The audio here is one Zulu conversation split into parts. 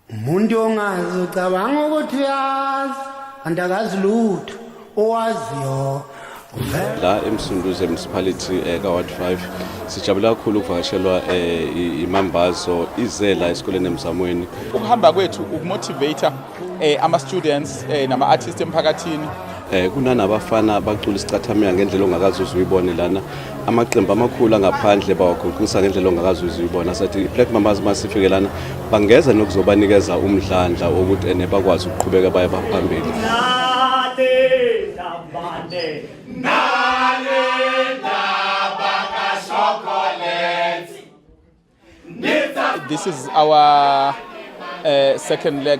Umuntu ongazi ucabanga ukuthi uyazi andakazi lutho owaziyo. La eMsunduze municipality ka-Ward 5 sijabula kakhulu ukuvakashelwa imambazo izela esikoleni eMzamweni. Ukuhamba kwethu ukumotivate ama-students nama-artists emphakathini. Kunanabafana bacula isicathamela ngendlela ongakazi uzuyibone lana amaqembu amakhulu angaphandle bawaguqisa ngendlela ongakazi uzuyibona sathi Black Mambas masifike lana bangeza nokuzobanikeza umdlandla ukuthi bakwazi ukuqhubeka baye baphambili. This is our second leg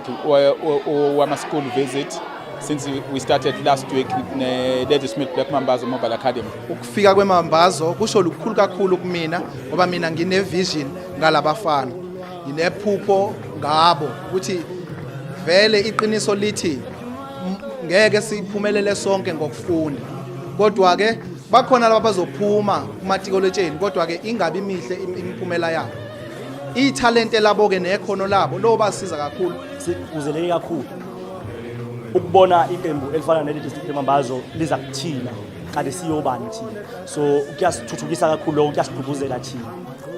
wama school visit since we started last week Ladysmith Black Mambazo Mobile Academy. Ukufika kwemambazo kusho lukhulu kakhulu kumina ngoba mina ngine vision ngalabafana. Nginephupho ngabo ukuthi vele iqiniso lithi ngeke siphumelele sonke ngokufunda. Kodwa ke bakhona laba bazophuma kumatikoletsheni kodwa ke ingabi mihle imiphumela yabo. Ithalente labo ke nekhono labo lo basiza kakhulu. Sikuzeleke kakhulu ukubona iqembu elifana neLadysmith Mambazo liza kuthina kade siyobani thina. So kuyasithuthukisa kakhulu lokho kuyasigqugquzela thina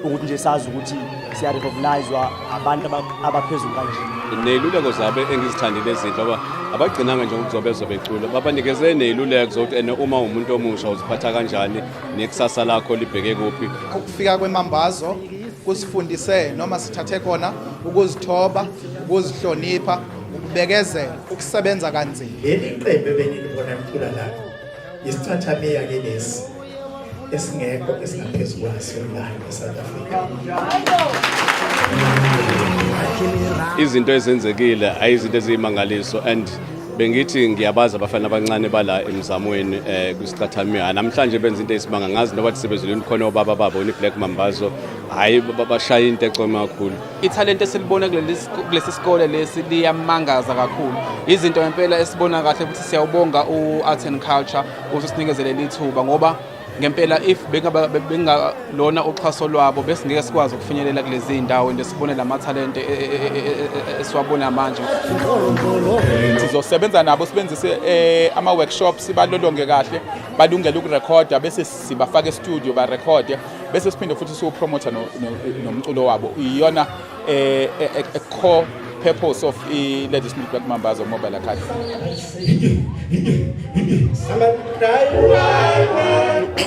ukuthi nje sazi ukuthi siya recognizewa abantu abaphezulu kanje. Neziluleko zabe engizithandile izinto abagcinanga nje ukuzobezo becula babanikeze neziluleko zokuthi uma umuntu omusha uziphatha kanjani nekusasa lakho libheke kuphi. Ukufika kwemambazo kusifundise noma sithathe khona ukuzithoba, ukuzihlonipha, ukubekezela, ukusebenza kanzima. Leli qembu benilibona licula la isicathamela ke lesi esingekho esingaphezulu kwaso la eSouth Africa. Izinto ezenzekile ayizinto ezimangaliso and bengithi ngiyabaza abafana abancane bala eMzamweni kwisicathamela namhlanje benza into esimanga ngazi noba sisebenzele khona obaba babo ni Black Mambazo hayi bashaya into ecoma kakhulu. Ithalente esilibona kulesi sikole lesi liyamangaza kakhulu. Izinto ngempela esibona kahle ukuthi siyawubonga uArts and Culture ukuthi sinikezele lithuba ngoba ngempela if bengalona uxhaso lwabo bese ngeke sikwazi ukufinyelela kulezi indawo ndesibone lamathalente esiwabona manje. Sizosebenza nabo sibenzise ama workshops balolonge kahle balungele ukurecorda bese sibafaka e-studio ba record bese siphinde futhi siwupromote nomculo wabo. Iyona core purpose of Ladysmith Black Mambazo Mobile Academy.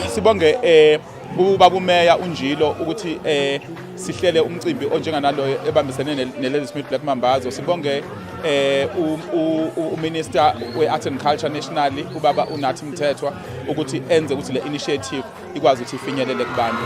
Sibonge ubaba umeya uNjilo ukuthi sihlele umcimbi onjenganalo ebambisene neLadysmith Black Mambazo. Sibonge uMinister we-Art and Culture nationally ubaba uNathi Mthethwa ukuthi enze ukuthi le initiative ikwazi ukuthi ifinyelele kubantu.